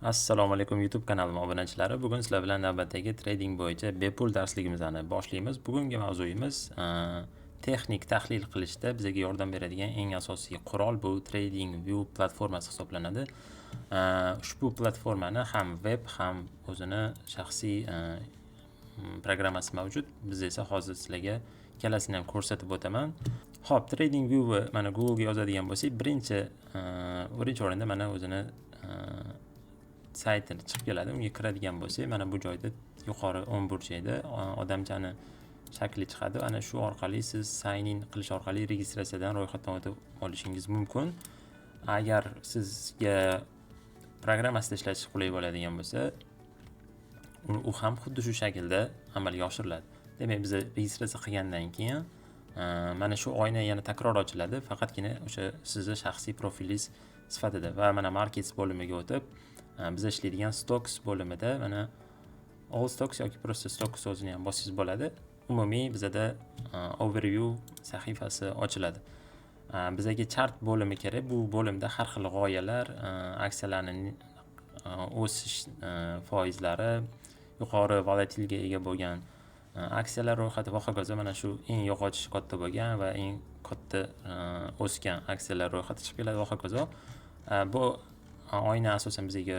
Assalomu alaykum YouTube kanalim obunachilari. Bugun sizlar bilan navbatdagi trading bo'yicha bepul darsligimizni boshlaymiz. Bugungi mavzuyimiz texnik tahlil qilishda bizga yordam beradigan eng asosiy qurol bu TradingView platformasi hisoblanadi. Ushbu platformani ham web ham o'zini shaxsiy programmasi mavjud. Biz esa hozir sizlarga ikkalasini ham ko'rsatib o'taman. Xo'p, TradingView mana Google ga yozadigan bo'lsak, birinchi o'rinda mana o'zini saytini chiqib keladi. Unga kiradigan bo'lsak, mana bu joyda yuqori o'ng burchakda odamchani shakli chiqadi. Ana shu orqali siz sign in qilish orqali registratsiyadan ro'yxatdan o'tib olishingiz mumkin. Agar sizga programmasida ishlatish qulay bo'ladigan bo'lsa, u ham xuddi shu shaklda amalga oshiriladi. Demak, biz registratsiya qilgandan keyin mana shu oyna yana takror ochiladi, faqatgina o'sha sizning shaxsiy profilingiz sifatida. Va mana markets bo'limiga o'tib, biz ishlaydigan stocks bo'limida mana all stocks yoki просто stocks so'zini ham bossangiz bo'ladi. Umumiy bizda overview sahifasi ochiladi. Bizga chart bo'limi kerak. Bu bo'limda har xil g'oyalar, aksiyalarning o'sish foizlari, yuqori volatilga ega bo'lgan aksiyalar ro'yxati va hokazo. Mana shu eng yo'qotishi katta bo'lgan va eng katta o'sgan aksiyalar ro'yxati chiqib keladi va hokazo. Bu oyna asosan bizga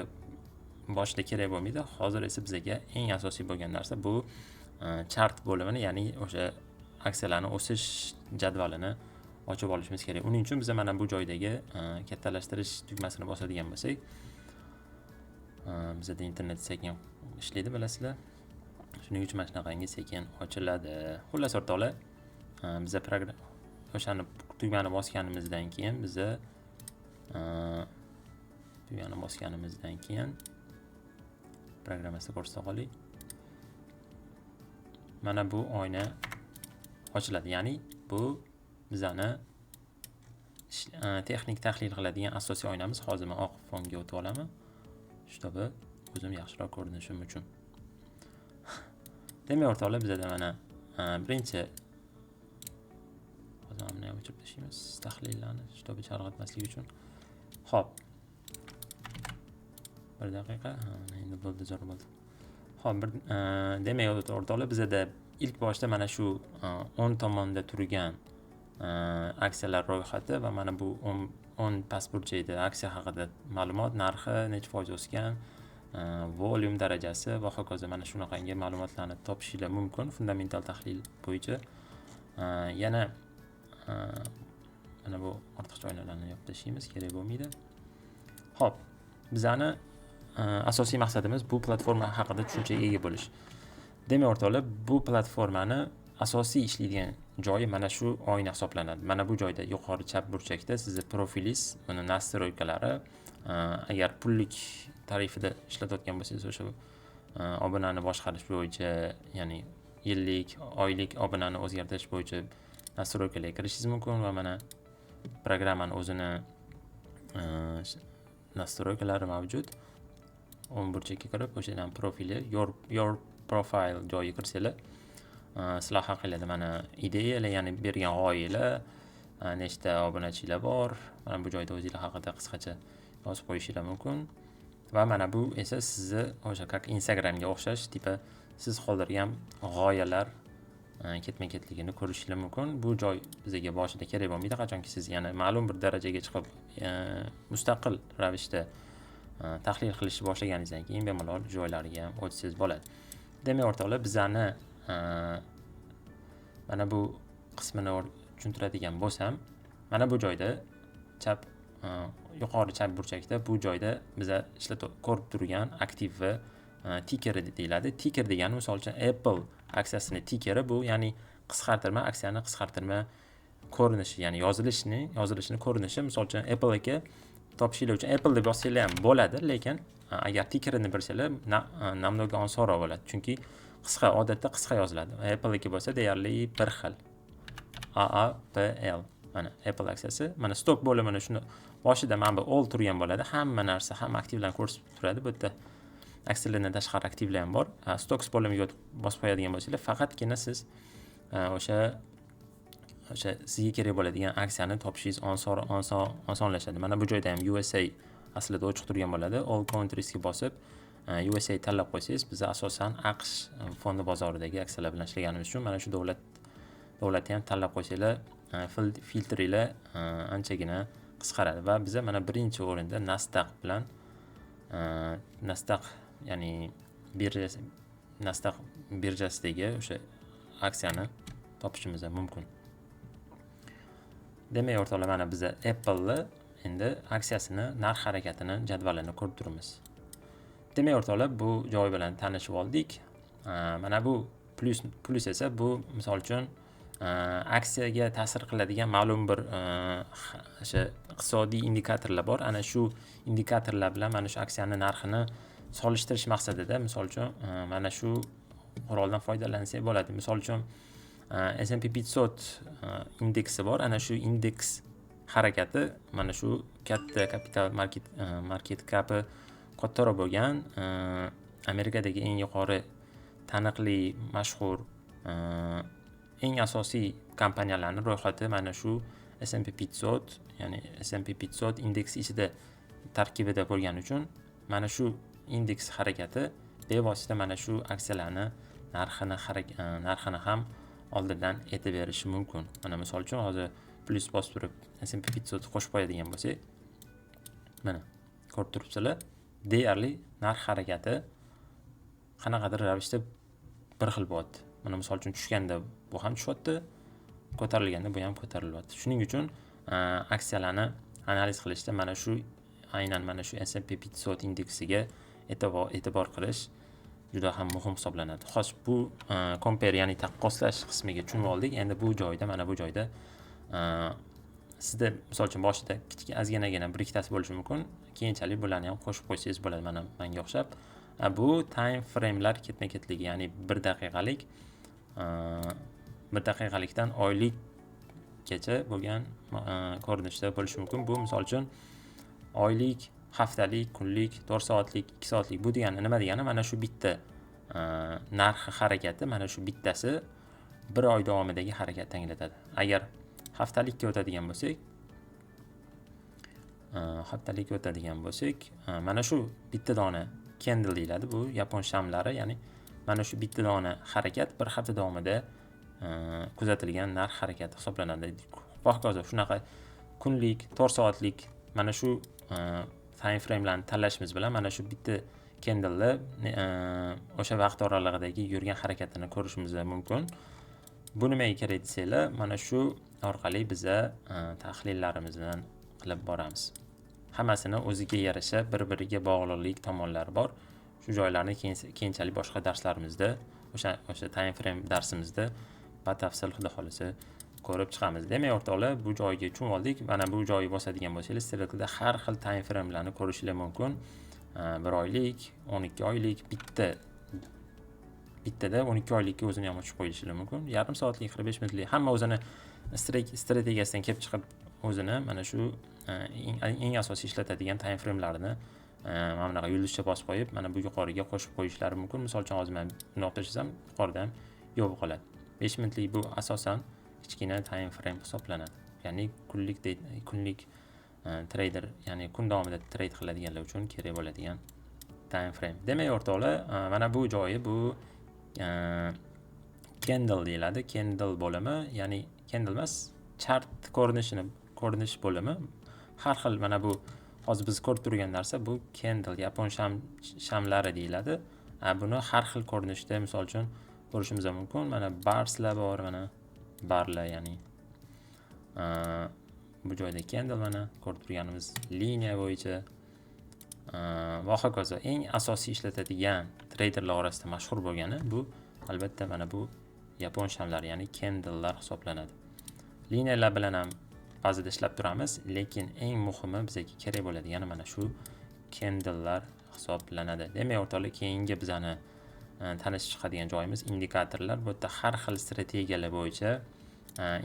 boshida kerak bo'lmaydi. Hozir esa bizga eng asosiy bo'lgan narsa bu chart bo'limini, ya'ni o'sha aksiyalarning o'sish jadvalini ochib olishimiz kerak. Uning uchun biz mana bu joydagi kattalashtirish tugmasini bosadigan bo'lsak, bizda internet sekin ishlaydi, bilasizlar. Shuning uchun mana shunaqangi sekin ochiladi. Xullas o'rtoqlar, biz o'shani tugmani bosganimizdan keyin programmasida ko'rsata qoling. Mana bu oyna ochiladi. Ya'ni bu bizani texnik tahlil qiladigan asosiy oynamiz. Hozir men oq fonga o'tib olaman. Shtobi o'zim yaxshiroq ko'rinishim uchun. Demak, o'rtoqlar, bizda mana birinchi hozir buni ham o'chirib tashlaymiz tahlillarni, shtobi chalg'itmaslik uchun. Xo'p. 1 daqiqa. Endi bo'ldi, zo'r bo'ldi. Xo'p, demak, o'rtoqlar, bizda ilk boshda mana shu o'ng tomonda turgan aksiyalar ro'yxati va mana bu 10 past burchakda aksiya haqida ma'lumot, narxi, necha foiz o'sgan, volume darajasi va hokazo. Mana shunaqangi ma'lumotlarni topishingiz mumkin fundamental tahlil bo'yicha. Yana mana bu ortiqcha oynalarni yopib tashlaymiz, kerak bo'lmaydi. Xo'p, bizani asosiy maqsadimiz bu platforma haqida tushunchaga ega bo'lish. Demak, o'rtoqlar, bu platformani asosiy ishlaydigan joyi mana shu oyna hisoblanadi. Mana bu joyda yuqori chap burchakda sizning profilingiz, uni nastroykalari, agar pullik tarifida ishlatayotgan bo'lsangiz, o'sha obunani boshqarish bo'yicha, ya'ni yillik, oylik obunani o'zgartirish bo'yicha nastroykalarga kirishingiz mumkin va mana programmaning o'zini nastroykalari mavjud. O'ng burchakka kirib, o'shadan profili, your profile joyiga kirsanglar, sizlar haqingizda mana ideyalar, ya'ni bergan g'oyalar, nechta obunachilar bor, mana bu joyda o'zingizlar haqida qisqacha yozib qo'yishingiz mumkin. Va mana bu esa sizni o'sha как Instagramga o'xshash tipa siz qoldirgan g'oyalar ketma-ketligini ko'rishingiz mumkin. Bu joy bizga boshida kerak bo'lmaydi, qachonki siz yana ma'lum bir darajaga chiqib mustaqil ravishda tahlil qilishni boshlaganingizdan keyin bemalol joylariga ham o'tsangiz bo'ladi. Demak, o'rtoqlar, bizani mana bu qismini tushuntiradigan bo'lsam, mana bu joyda yuqori chap burchakda bu joyda biza ko'rib turgan aktiv va ticker deyiladi. Ticker degani misol uchun Apple aksiyasini tickeri bu, ya'ni qisqartirma, aksiyani qisqartirma ko'rinishi, ya'ni yozilishini ko'rinishi. Misol uchun Apple aka topishingiz uchun Apple deb yozsanglar ham bo'ladi, lekin agar tickerini bilsanglar namnoga osonroq bo'ladi. Chunki odatda qisqa yoziladi. Apple aka bo'lsa deyarli bir xil. AAPL. Mana Apple aksiyasi, mana stok bo'limini shuni boshida mana bu all turgan bo'ladi. Hamma narsa, hamma aktivlarni ko'rsatib turadi. Bu yerda aksiyalardan tashqari aktivlar ham bor. Stocks bo'limiga bosib qo'yadigan bo'lsanglar, faqatgina siz o'sha sizga kerak bo'ladigan aksiyani topishingiz osonlashadi. Mana bu joyda ham USA aslida ochiq turgan bo'ladi. All countries ga bosib USA tanlab qo'ysangiz, biz asosan AQSh fondi bozoridagi aksiyalar bilan ishlaganimiz uchun mana shu davlatni ham tanlab qo'ysanglar, filtringlar anchagina qisqaradi va biz mana birinchi o'rinda Nasdaq bilan Nasdaq ya'ni Nasdaq birjasidagi o'sha aksiyani topishimiz mumkin. Demak, o'rtoqlar, mana biz Apple'ni endi aksiyasini, narx harakatini, jadvalini ko'rib turibmiz. Demak, o'rtoqlar, bu joy bilan tanishib oldik. Mana bu plus esa bu misol uchun aksiyaga ta'sir qiladigan ma'lum bir o'sha iqtisodiy indikatorlar bor. Ana shu indikatorlar bilan mana shu aksiyani narxini solishtirish maqsadida, misol uchun mana shu quroldan foydalansak bo'ladi. Misol uchun S&P 500 indeksi bor. Ana shu indeks harakati mana shu katta kapital market capi kattaroq bo'lgan Amerikadagi eng yuqori taniqli, mashhur eng asosiy kompaniyalarning ro'yxati mana shu S&P 500, ya'ni S&P 500 indeksi ichida tarkibida bo'lgani uchun mana shu indeks harakati bevosita mana shu aksiyalarni narxini ham oldindan aytib berishi mumkin. Mana misol uchun hozir plus bosib turib S&P 500 qo'shib qo'yadigan bo'lsak, mana ko'rib turibsizlar, deyarli narx harakati qanaqadir ravishda bir xil bo'lyapti. Mana misol uchun tushganda bu ham tushyapti, ko'tarilganda bu ham ko'tarilyapti. Shuning uchun aksiyalarni analiz qilishda mana shu aynan mana shu S&P 500 indeksiga e'tibor qilish juda ham muhim hisoblanadi. Xo'sh, bu compare, ya'ni taqqoslash qismiga tushunib oldik. Endi bu joyda, mana bu joyda sizda misol uchun boshida kichik ozginagina bir ikkitasi bo'lishi mumkin. Keyinchalik bularni ham qo'shib qo'ysangiz bo'ladi, mana menga o'xshab. Bu time frame'lar ketma-ketligi, ya'ni 1 daqiqalik 1 daqiqalikdan oylikgacha bo'lgan ko'rinishda bo'lishi mumkin. Bu misol uchun oylik, haftalik, kunlik, 4 soatlik, 2 soatlik. Bu degani nima degani? Mana shu bitta narxi harakati, mana shu bittasi bir oy davomidagi harakatni anglatadi. Agar haftalikka o'tadigan bo'lsak, mana shu bitta dona candle deyiladi. Bu yapon shamlari, ya'ni mana shu bitta dona harakat bir hafta davomida kuzatilgan narx harakati hisoblanadi. Hokazo shunaqa kunlik, 4 soatlik mana shu time frame'larni tanlashimiz bilan mana shu bitta candle o'sha vaqt oralig'idagi yurgan harakatini ko'rishimiz mumkin. Bu nimaga kerak desanglar, mana shu orqali biz tahlillarimizni qilib boramiz. Hammasini o'ziga yarasha bir-biriga bog'liqlik tomonlari bor. Shu joylarni keyinchalik boshqa darslarimizda, o'sha time frame darsimizda batafsil xudo xolisa ko'rib chiqamiz. Demak, o'rtoqlar, bu joyga tushunib oldik. Mana bu joyga bosadigan bo'lsangiz, Strickda har xil time frame'larni ko'rishingiz mumkin. 1 oylik, 12 oylik, bittada 12 oylikka o'zini ham ochib qo'yishingiz mumkin. Yarim soatlik, 45 minutlik, hamma o'zini strategiyasidan kelib chiqib o'zini mana shu eng asosiy ishlatadigan time frame'larini mana bunaqa yulduzcha bosib qo'yib, mana bu yuqoriga qo'shib qo'yishlari mumkin. Misol uchun hozir men nuqta chizsam, yuqoridan yo'q qoladi. 5 minutlik bu asosan kichkina time frame hisoblanadi. Ya'ni kunlik trader, ya'ni kun davomida trade qiladiganlar uchun kerak bo'ladigan time frame. Demak, o'rtoqlar, mana bu joyi bu candle deyiladi. Candle bo'limi, ya'ni candle emas, chart ko'rinish bo'limi. Har xil mana bu hozir biz ko'rib turgan narsa bu candle, yapon shamlari deyiladi. Buni har xil ko'rinishda misol uchun ko'rishimiz mumkin. Mana barslar bor, mana barlar, ya'ni bu joyda candle, mana ko'rib turganimiz liniya bo'yicha va hokazo. Eng asosiy ishlatadigan traderlar orasida mashhur bo'lgani bu albatta mana bu yapon shamlari, ya'ni candlelar hisoblanadi. Liniyalar bilan ham ba'zida ishlab turamiz, lekin eng muhimi bizga kerak bo'ladigan mana shu candlelar hisoblanadi. Demak, o'rtoqlar, keyingi bizani tanishib chiqadigan joyimiz indikatorlar. Bu yerda har xil strategiyalar bo'yicha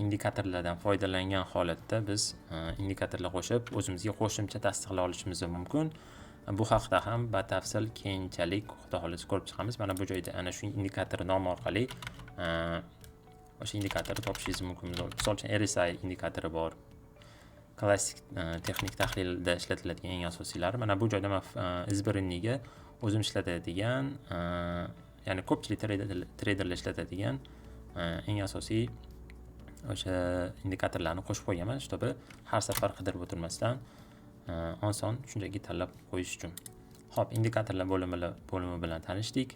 indikatorlardan foydalangan holatda biz indikatorlar qo'shib o'zimizga qo'shimcha tasdiqlay olishimiz mumkin. Bu haqda ham batafsil keyinchalik xudo xohlasa ko'rib chiqamiz. Mana bu joyda ana shu indikator nomi orqali o'sha indikatorni topishingiz mumkin. Misol uchun RSI indikatori bor. klassik texnik tahlilda ishlatiladigan eng asosiylari. Mana bu joyda men izbirinniga o'zim ishlatadigan, ya'ni ko'pchilik treyderlar ishlatadigan eng asosiy o'sha indikatorlarni qo'shib qo'yganman, чтобы har safar qidirib o'tirmasdan oson shunchaki tanlab qo'yish uchun. Xo'p, indikatorlar bo'limi bilan tanishdik.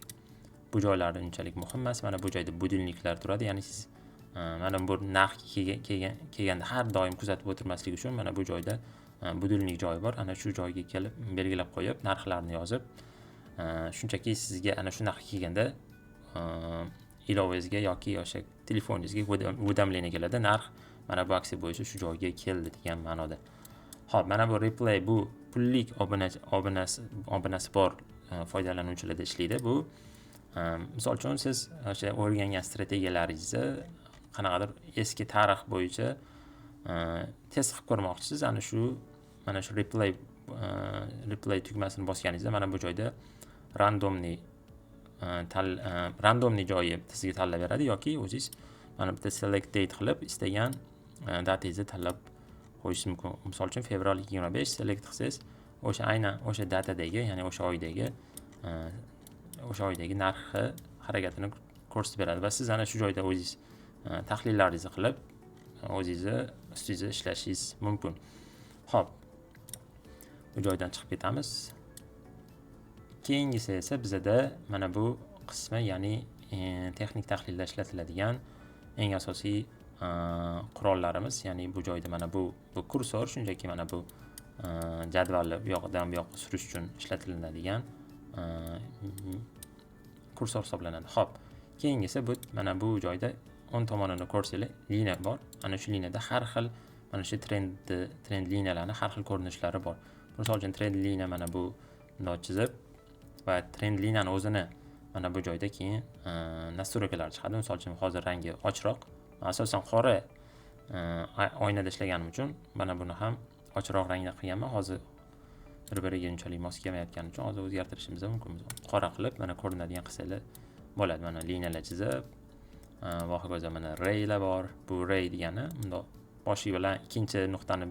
Bu joylar unchalik muhim emas. Mana bu joyda budilniklar turadi, ya'ni siz mana bu narx kelganda har doim kuzatib o'tirmaslik uchun mana bu joyda budilnik joyi bor. Ana shu joyga kelib belgilab qo'yib, narxlarni yozib, shunchaki sizga ana shu narx kelganda ilovangizga yoki o'sha telefoningizga уведомление keladi, narx mana bu aksiya bo'yicha shu joyga keldi degan ma'noda. Xo'p, mana bu replay bu pullik obunasi bor foydalanuvchilarda ishlaydi. Bu misol uchun siz o'sha o'rgangan strategiyalaringizni qanaqadir eski tarix bo'yicha test qilib ko'rmoqchisiz. Mana shu replay tugmasini bosganingizda mana bu joyda randomniy joyi sizga tanlab beradi yoki o'zingiz mana bitta select date qilib istagan datangizni tanlab qo'yishingiz mumkin. Misol uchun fevral 25 select qilsangiz, aynan o'sha datadagi, ya'ni o'sha oydagi narxi harakatini ko'rsatib beradi va siz ana shu joyda o'zingiz tahlillaringizni qilib, o'zingizni ustingizda ishlashingiz mumkin. Xo'p, bu joydan chiqib ketamiz. Keyingisi esa bizada mana bu qismi, ya'ni texnik tahlilda ishlatiladigan eng asosiy qurollarimiz, ya'ni bu joyda mana bu kursor, shunchaki mana bu jadvalni bu yoqdan bu yoqqa surish uchun ishlatiladigan kursor hisoblanadi. Xo'p, keyingisi mana bu joyda o'ng tomonini ko'rsanglar, liniya bor. Ana shu liniyada har xil mana shu trend liniyalarning har xil ko'rinishlari bor. Misol uchun trend liniya mana bu bundoq chizib va trend liniyani o'zini mana bu joyda keyin nastroykalar chiqadi. Misol uchun hozir rangi ochroq, asosan qora oynada ishlaganim uchun mana buni ham ochroq rangda qilganman. Hozir bir-biriga unchalik mos kelmayotgani uchun hozir o'zgartirishimiz mumkin. Qora qilib mana ko'rinadigan qilsalar bo'ladi. Mana liniyalar chizib, va hokazo mana raylar bor. Bu ray degani bundoq boshi bilan ikkinchi nuqtani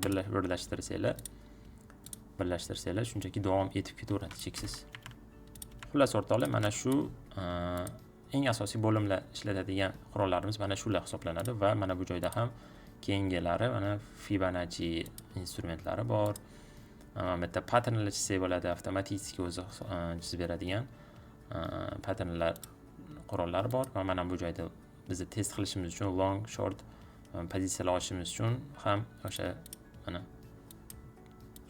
birlashtirsanglar shunchaki davom etib ketaveradi cheksiz. Xullas o'rtoqlar, mana shu eng asosiy bo'limlar ishlatadigan qurollarimiz mana shular hisoblanadi va mana bu joyda ham keyingilari mana Fibonacci instrumentlari bor. Bitta patternlar chizsak bo'ladi, avtomatik o'zi chizib beradigan patternlar qurollari bor va mana bu joyda bizni test qilishimiz uchun long, short pozitsiyalar olishimiz uchun ham o'sha mana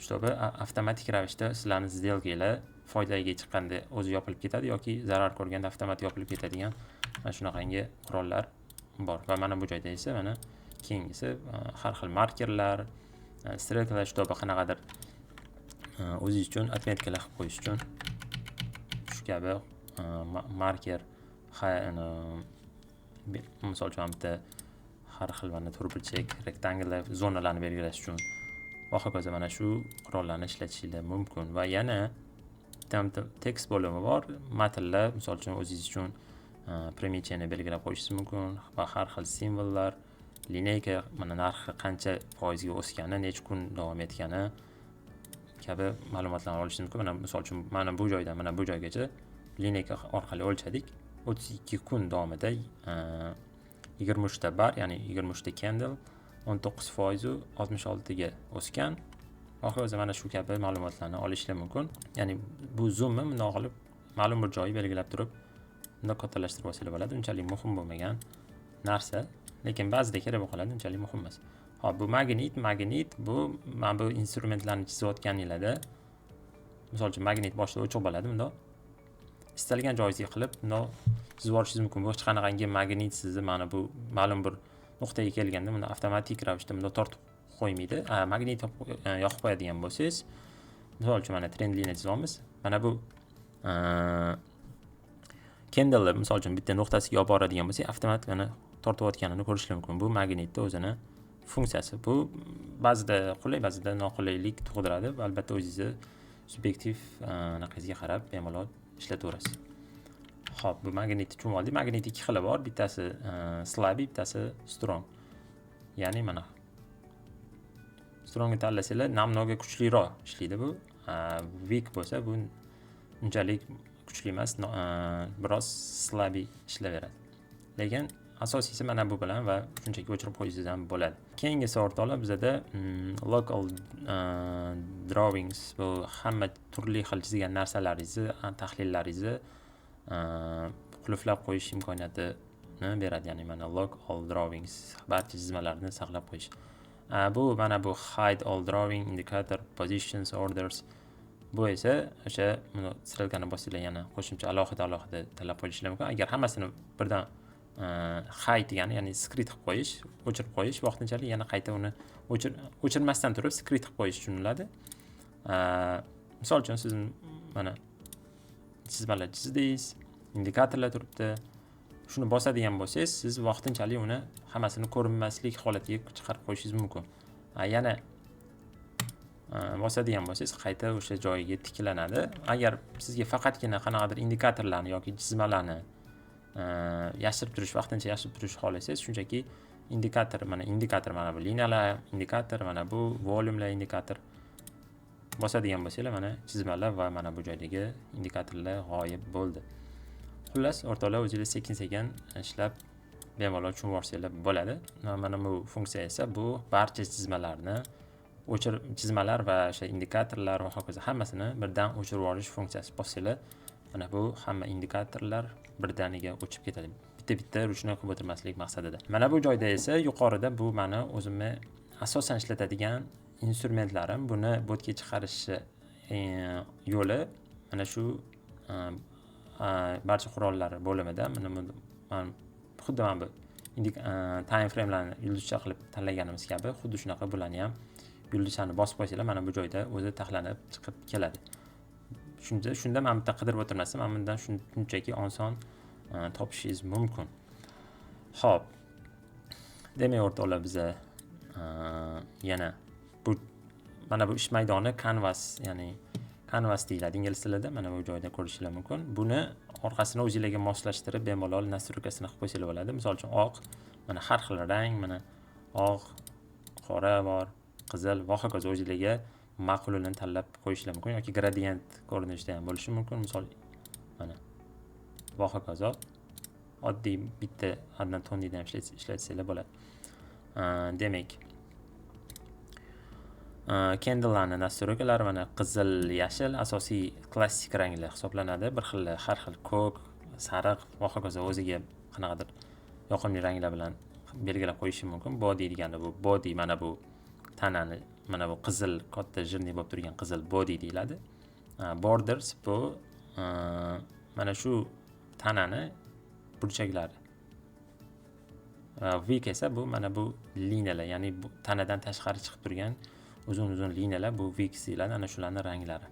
чтобы avtomatik ravishda sizlarning сделкanglar foydaga chiqqanda o'zi yopilib ketadi yoki zarar ko'rganda avtomatik yopilib ketadigan mana shunaqangi qurollar bor. Va mana bu joyda esa mana keyingisi har xil markerlar, strelkalar, чтобы qanaqadir o'zingiz uchun отметкалар qilib qo'yish uchun shu kabi marker, misol uchun bitta har xil mana turburchak, rektangullar zonalarni belgilash uchun va hokazo mana shu qurollarni ishlatishingiz mumkin. Va yana tekst bo'limi bor. Matnlar, misol uchun o'zingiz uchun primecheni belgilab qo'yishingiz mumkin va har xil simvollar, lineyka, mana narxi qancha foizga o'sgani, necha kun davom etgani kabi ma'lumotlarni olishingiz mumkin. Mana misol uchun mana bu joydan mana bu joygacha lineyka orqali o'lchadik. 32 kun davomida 23 ta bar, ya'ni 23 ta candle 19% 66 ga o'sgan. Hokazo mana shu kabi ma'lumotlarni olishlar mumkin. Ya'ni bu zoomni bundoq qilib ma'lum bir joyi belgilab turib bundoq kattalashtirib olsalar bo'ladi. Unchalik muhim bo'lmagan narsa, lekin ba'zida kerak bo'lib qoladi, unchalik muhim emas. Hop, bu magnit bu mana bu instrumentlarni chizayotganinglarda misol uchun magnit boshida o'chiq bo'ladi, bundoq istalgan joyingizga qilib bundoq chizib olishingiz mumkin. Bu hech qanaqangi magnit sizni mana bu ma'lum bir nuqtaga kelganda buni avtomatik ravishda bundoq tortib qo'ymaydi. Magnit yoqib qo'yadigan bo'lsangiz, misol uchun mana trend liniya chizamiz. Mana bu candle misol uchun bitta nuqtasiga olib boradigan bo'lsak, avtomatik mana tortayotganini ko'rishingiz mumkin. Bu magnitda o'zini funksiyasi. Bu ba'zida qulay, ba'zida noqulaylik tug'diradi va albatta o'zingizni subyektiv naqizga qarab bemalol ishlataverasiz. Xo'p, bu magnitni tushunib oldik. Magnit ikki xili bor. Bittasi slabby, bittasi strong. Ya'ni mana strongni tanlasanglar namnoga kuchliroq ishlaydi bu. Weak bo'lsa bu unchalik kuchli emas, biroz slabby ishlayveradi. Lekin asosiysi mana bu bilan va shunchaki o'chirib qo'ysangiz ham bo'ladi. Keyingisi o'rtoqlar bizada local drawings, bu hamma turli xil chizgan narsalaringizni, tahlillaringizni qulflab qo'yish imkoniyatini beradi. Ya'ni mana local drawings, barcha chizmalarni saqlab qo'yish. Bu mana bu hide all drawing, indicator, positions, orders. Bu esa o'sha strelkani bosinglar yana qo'shimcha alohida tanlab qo'yishlar mumkin. Agar hammasini birdan hide degani, ya'ni secret qilib qo'yish, o'chirib qo'yish, vaqtinchalik yana qayta uni o'chirmasdan turib secret qilib qo'yish tushuniladi. Misol uchun siz mana chizmalar chizdingiz, indikatorlar turibdi. Shuni bosadigan bo'lsangiz, siz vaqtinchalik uni hammasini ko'rinmaslik holatiga chiqarib qo'yishingiz mumkin. Yana bosadigan bo'lsangiz, qayta o'sha joyiga tiklanadi. Agar sizga faqatgina qanaqadir indikatorlarni yoki chizmalarni yashirib turish, vaqtincha yashirib turish xohlasangiz, shunchaki indikator mana bu liniyalar indikator, mana bu volumelar indikator bosadigan bo'lsanglar, mana chizmalar va mana bu joydagi indikatorlar g'oyib bo'ldi. Xullas, o'rtoqlar, o'zingiz sekin-sekin ishlab bemalol tushunib olsanglar bo'ladi. Mana bu funksiya esa bu barcha chizmalarni chizmalar va o'sha indikatorlar va hokazo hammasini birdan o'chirib olish funksiyasi. Bossanglar, mana bu hamma indikatorlar birdaniga o'chib ketadi. Bitta ruchnoy qilib o'tirmaslik maqsadida. Mana bu joyda esa yuqorida bu meni o'zimni asosan ishlatadigan instrumentlarim, buni botga chiqarishi yo'li mana shu barcha qurollar bo'limida xuddi mana bu time framelarni yulduzcha qilib tanlaganimiz kabi, xuddi shunaqa bularni ham yulduzchani bosib qo'ysanglar, mana bu joyda o'zi taxlanib chiqib keladi. Shunda men bitta qidirib o'tirmasam, men bundan shunchaki oson topishingiz mumkin. Xo'p. Demak, o'rtoqlar, biza yana mana bu ish maydoni canvas, ya'ni canvas deyiladi ingliz tilida. Mana bu joyda ko'rishingiz mumkin. Buni orqasini o'zingizlarga moslashtirib bemalol nastroykasini qilib qo'ysangiz bo'ladi. Misol uchun oq, mana har xil rang, mana oq, qora bor, qizil va hokazo o'zingizlarga ma'qulini tanlab qo'yishingiz mumkin yoki gradient ko'rinishda ham bo'lishi mumkin. Misol mana va hokazo oddiy bitta adnan tonida ham ishlatsanglar bo'ladi. Demak, candlelarni nastroykalari mana qizil, yashil asosiy klassik ranglar hisoblanadi. Bir xil, har xil ko'k, sariq va hokazo o'ziga qanaqadir yoqimli ranglar bilan belgilab qo'yish mumkin. Body degani bu body, mana bu tanani, mana bu qizil katta jirniy bo'lib turgan qizil body deyiladi. Borders bu mana shu tanani burchaklari. Weak esa bu mana bu liniyalar, ya'ni bu tanadan tashqari chiqib turgan uzun liniyalar, bu weak deyiladi. Ana shularning ranglari.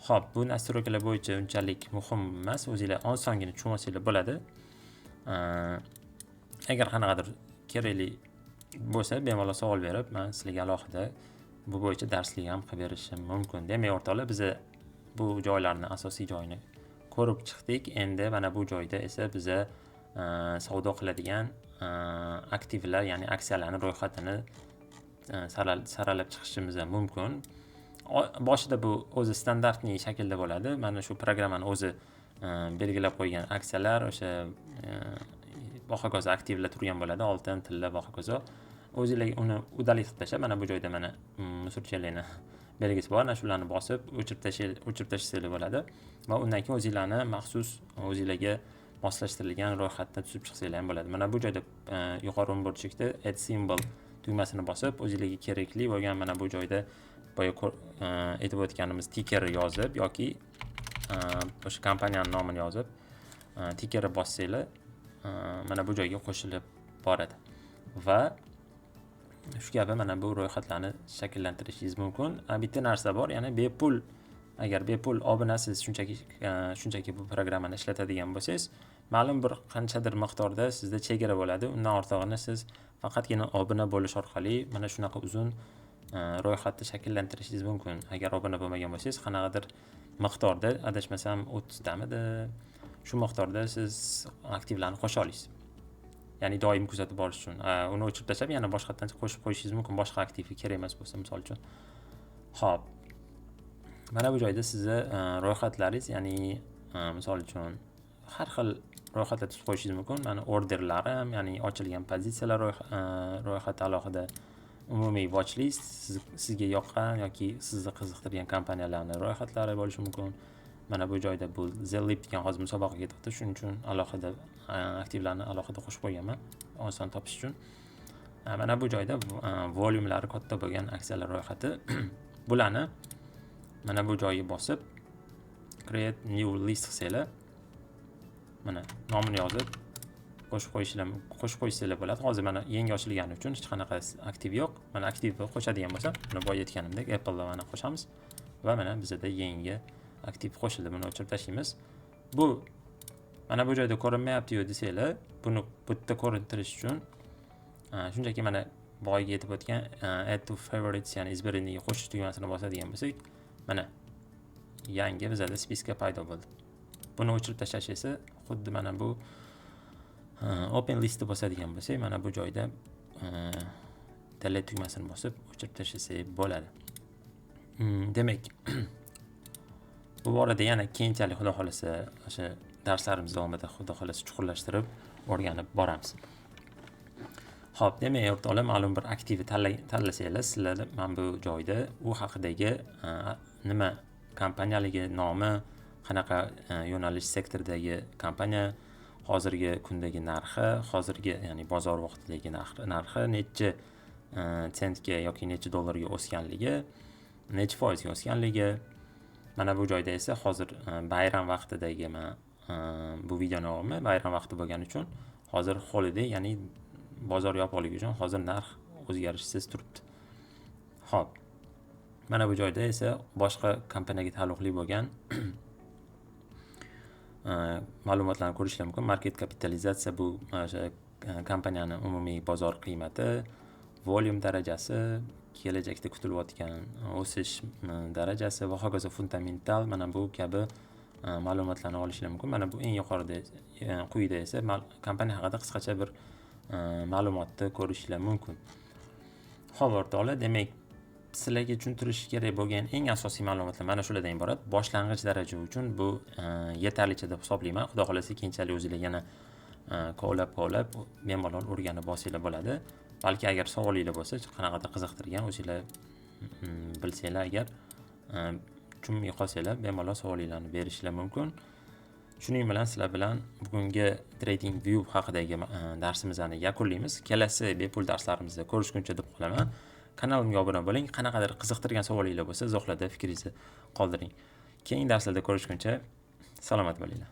Xo'p, bu nastroykalar bo'yicha unchalik muhim emas, o'zingizlar osongina tushunib olsanglar bo'ladi. Agar qanaqadir kerakli bo'lsa, bemalol savol berib, men sizlarga alohida bu bo'yicha darslik ham qilib berishim mumkin. Demak, o'rtoqlar, biz bu joylarni, asosiy joyini ko'rib chiqdik. Endi mana bu joyda esa biz savdo qiladigan aktivlar, ya'ni aksiyalarning ro'yxatini saralab chiqishimiz mumkin. Boshida bu o'zi standartniy shaklda bo'ladi. Mana shu programmani o'zi belgilab qo'ygan aksiyalar, o'sha va hokazo aktivlar turgan bo'ladi. Oltin, tilla va hokazo. O'zingizlar uni udalik qilib tashlab, mana bu joyda mana musurchalarni belgisi bor. Ana shularni bosib o'chirib tashlashinglar bo'ladi. Va undan keyin o'zingizlarni maxsus o'zingizlarga moslashtirilgan ro'yxatda tuzib chiqsanglar ham bo'ladi. Mana bu joyda yuqori o'ng burchakda add symbol tugmasini bosib, o'zingizlarga kerakli bo'lgan mana bu joyda boya aytib o'tganimiz ticker yozib yoki o'sha kompaniyaning nomini yozib ticker bossanglar, mana bu joyga qo'shilib boradi. Va shu kabi mana bu ro'yxatlarni shakllantirishingiz mumkin. Bitta narsa bor, ya'ni bepul, agar bepul obunasiz shunchaki bu programmani ishlatadigan bo'lsangiz, ma'lum bir qanchadir miqdorda sizda chegara bo'ladi. Undan ortig'ini siz faqatgina obuna bo'lish orqali mana shunaqa uzun ro'yxatni shakllantirishingiz mumkin. Agar obuna bo'lmagan bo'lsangiz, qanaqadir miqdorda, adashmasam 30 tamidi, shu miqdorda siz aktivlarni qo'sha olasiz. ya'ni doim kuzatib borish uchun. Uni o'chirib tashlab, yana boshqatdan qo'shib qo'yishingiz mumkin, boshqa aktivga kerak emas bo'lsa, misol uchun. Xo'p. Mana bu joyda sizni ro'yxatlaringiz, ya'ni misol uchun har xil ro'yxatlar tuzib qo'yishingiz mumkin. Mana orderlar ham, ya'ni ochilgan pozitsiyalar ro'yxati alohida, umumiy watch list, sizga yoqqan yoki sizni qiziqtirgan kompaniyalarning ro'yxatlari bo'lishi mumkin. Mana bu joyda bu Zellip degan hozir musobaqaga ketibdi, shuning uchun alohida aktivlarni alohida qo'shib qo'yganman, oson topish uchun. Mana bu joyda volyumlari katta bo'lgan aksiyalar ro'yxati. Bularni mana bu joyga bosib create new list qilsanglar, mana nomini yozib qo'shib qo'yishinglar bo'ladi. Hozir mana yangi ochilgani uchun hech qanaqa aktiv yo'q. Mana aktiv qo'shadigan bo'lsam, buni boya aytganimdek Apple'da mana qo'shamiz va mana bizda yangi aktiv qo'shildi. Buni o'chirib tashlaymiz. Bu mana bu joyda ko'rinmayapti-yu desanglar, buni bu yerda ko'rintirish uchun shunchaki mana boyga yetib o'tgan add to favorites, ya'ni izbirinniga qo'shish tugmasini bosadigan bo'lsak, mana yangi bizda spiska paydo bo'ldi. Buni o'chirib tashlash esa xuddi mana bu open listni bosadigan bo'lsak, mana bu joyda delete tugmasini bosib o'chirib tashlasak bo'ladi. Demak, bu borada yana keyinchalik xudo xolasa o'sha darslarimiz davomida xudo xolasa chuqurlashtirib o'rganib boramiz. Xo'p, demak, o'rtoqlar, ma'lum bir aktivni tanlasanglar, sizlar mana bu joyda u haqidagi nima kompaniyaligi, nomi, qanaqa yo'nalish sektoridagi kompaniya, hozirgi kundagi narxi, hozirgi, ya'ni bozor vaqtidagi narxi necha sentga yoki necha dollarga o'sganligi, necha foizga o'sganligi. Mana bu joyda esa hozir bayram vaqtidagi bu videoni olma, bayram vaqti bo'lgani uchun hozir holiday, ya'ni bozor yopiqligi uchun hozir narx o'zgarishsiz turibdi. Xo'p. Mana bu joyda esa boshqa kompaniyaga taalluqli bo'lgan ma'lumotlarni ko'rishlar mumkin. Market kapitalizatsiya, bu o'sha kompaniyaning umumiy bozor qiymati, volyum darajasi, kelajakda kutilayotgan o'sish darajasi va hokazo fundamental, mana bu kabi ma'lumotlarni olishlar mumkin. Mana bu eng yuqorida, quyida esa kompaniya haqida qisqacha bir ma'lumotni ko'rishlar mumkin. Xo'p, o'rtoqlar, demak, sizlarga tushuntirish kerak bo'lgan eng asosiy ma'lumotlar mana shulardan iborat. Boshlang'ich daraja uchun bu yetarlicha deb hisoblayman. Xudo xolasa keyinchalik o'zinglar yana kovlab bemalol o'rganib bo'lsanglar bo'ladi. Balki agar savolinglar bo'lsa, qanaqadir qiziqtirgan, o'zinglar bilsanglar, agar tushunmay qolsanglar, bemalol savolinglarni berishlar mumkin. Shuning bilan sizlar bilan bugungi Trading View haqidagi darsimizni yakunlaymiz. Kelasi bepul darslarimizda ko'rishguncha deb qolaman. Kanalimga obuna bo'ling. Qanaqadir qiziqtirgan savolinglar bo'lsa, izohlarda fikringizni qoldiring. Keyingi darslarda ko'rishguncha salomat bo'linglar.